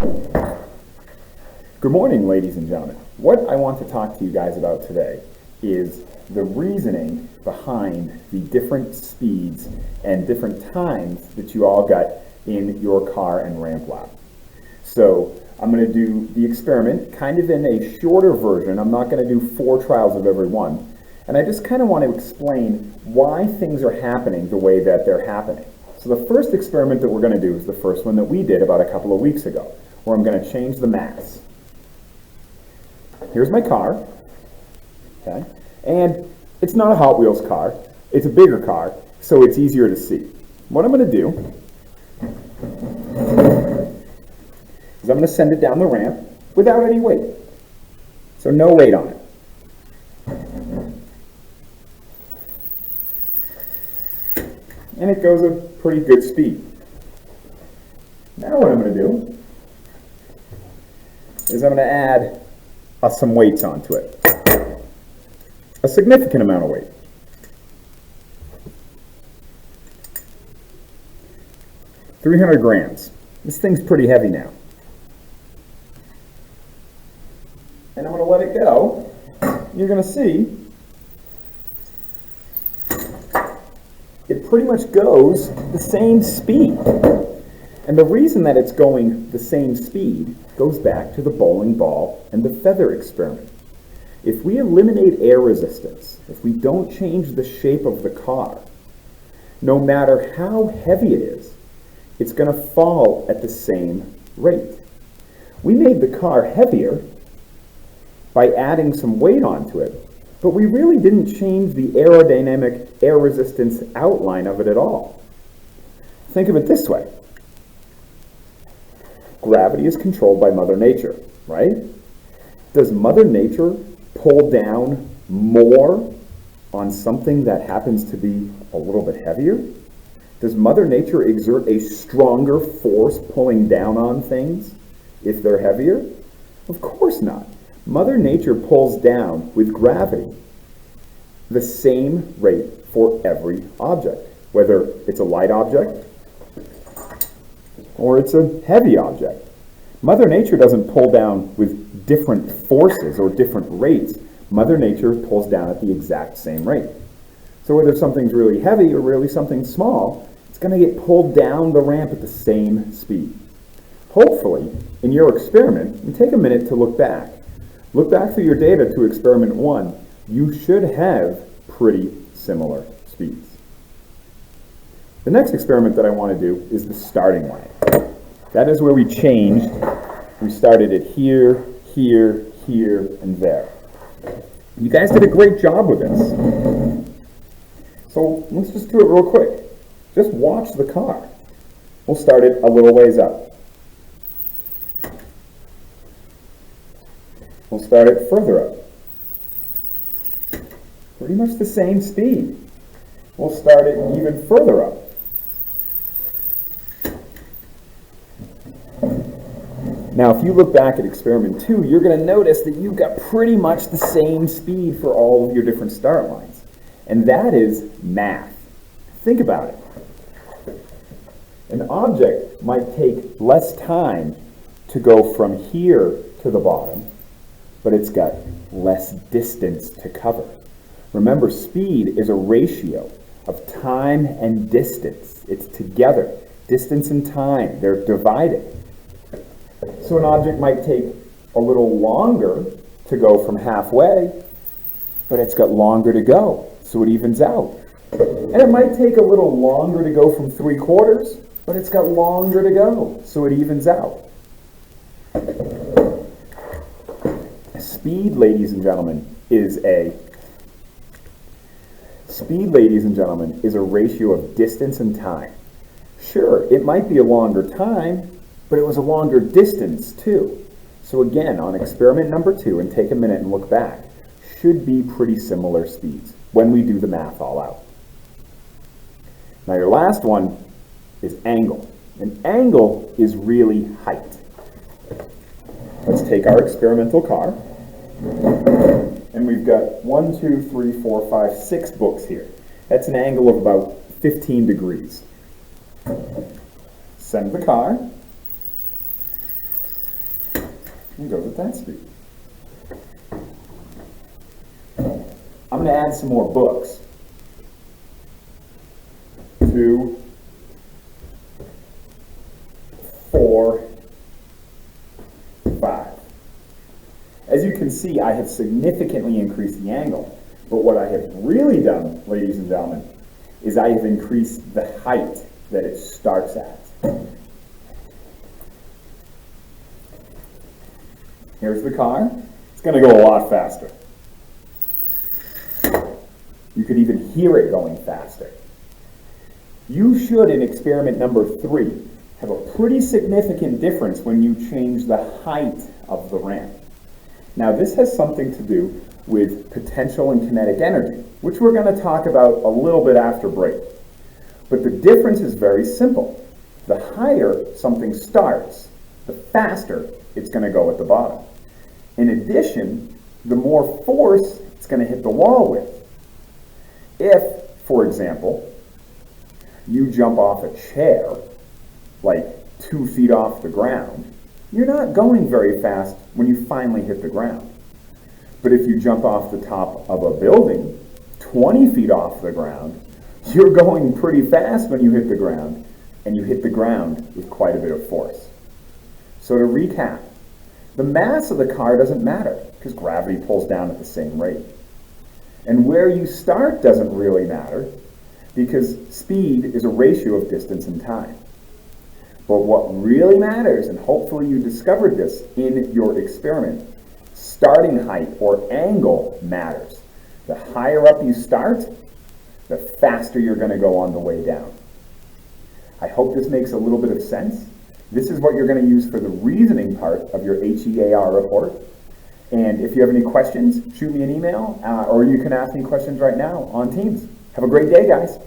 Good morning, ladies and gentlemen. What I want to talk to you guys about today is the reasoning behind the different speeds and different times that you all got in your car and ramp lab. So I'm going to do the experiment kind of in a shorter version. I'm not going to do 4 trials of every one. And I just kind of want to explain why things are happening the way that they're happening. So the first experiment that we're going to do is the first one that we did about a couple of weeks ago, where I'm going to change the mass. Here's my car, okay? And it's not a Hot Wheels car, it's a bigger car, so it's easier to see. What I'm going to do is I'm going to send it down the ramp without any weight. So no weight on it. And it goes a pretty good speed. Now what I'm going to do is I'm going to add some weights onto it. A significant amount of weight. "300 grams. This thing's pretty heavy now. And I'm going to let it go. You're going to see it pretty much goes the same speed. And the reason that it's going the same speed goes back to the bowling ball and the feather experiment. If we eliminate air resistance, if we don't change the shape of the car, no matter how heavy it is, it's going to fall at the same rate. We made the car heavier by adding some weight onto it, but we really didn't change the aerodynamic air resistance outline of it at all. Think of it this way. Gravity is controlled by Mother Nature, right? Does Mother Nature pull down more on something that happens to be a little bit heavier? Does Mother Nature exert a stronger force pulling down on things if they're heavier? Of course not. Mother Nature pulls down with gravity the same rate for every object, whether it's a light object or it's a heavy object. Mother Nature doesn't pull down with different forces or different rates. Mother Nature pulls down at the exact same rate. So whether something's really heavy or really something small, it's going to get pulled down the ramp at the same speed. Hopefully, in your experiment, and take a minute to look back. Look back through your data to experiment 1. You should have pretty similar speeds. The next experiment that I want to do is the starting line. That is where we changed. We started it here, here, here, and there. You guys did a great job with this. So let's just do it real quick. Just watch the car. We'll start it a little ways up. We'll start it further up. Pretty much the same speed. We'll start it even further up. Now, if you look back at experiment 2, you're going to notice that you've got pretty much the same speed for all of your different start lines. And that is math. Think about it. An object might take less time to go from here to the bottom, but it's got less distance to cover. Remember, speed is a ratio of time and distance. It's together. Distance and time, they're divided. So an object might take a little longer to go from halfway, but it's got longer to go, so it evens out. And it might take a little longer to go from 3/4, but it's got longer to go, so it evens out. Speed, ladies and gentlemen, is a ratio of distance and time. Sure, it might be a longer time, but it was a longer distance too. So again, on experiment number 2, and take a minute and look back, should be pretty similar speeds when we do the math all out. Now your last one is angle. An angle is really height. Let's take our experimental car, and we've got 1, 2, 3, 4, 5, 6 books here. That's an angle of about 15 degrees. Send the car. and goes at that speed. I'm going to add some more books. 2, 4, 5. As you can see, I have significantly increased the angle. But what I have really done, ladies and gentlemen, is I have increased the height that it starts at. Here's the car. It's going to go a lot faster. You could even hear it going faster. You should, in experiment number 3, have a pretty significant difference when you change the height of the ramp. Now, this has something to do with potential and kinetic energy, which we're going to talk about a little bit after break. But the difference is very simple. The higher something starts, the faster it's going to go at the bottom. In addition, the more force it's going to hit the wall with. If, for example, you jump off a chair, like 2 feet off the ground, you're not going very fast when you finally hit the ground. But if you jump off the top of a building, 20 feet off the ground, you're going pretty fast when you hit the ground, and you hit the ground with quite a bit of force. So to recap, the mass of the car doesn't matter, because gravity pulls down at the same rate. And where you start doesn't really matter, because speed is a ratio of distance and time. But what really matters, and hopefully you discovered this in your experiment, starting height or angle matters. The higher up you start, the faster you're going to go on the way down. I hope this makes a little bit of sense. This is what you're going to use for the reasoning part of your HEAR report. And if you have any questions, shoot me an email, or you can ask me questions right now on Teams. Have a great day, guys.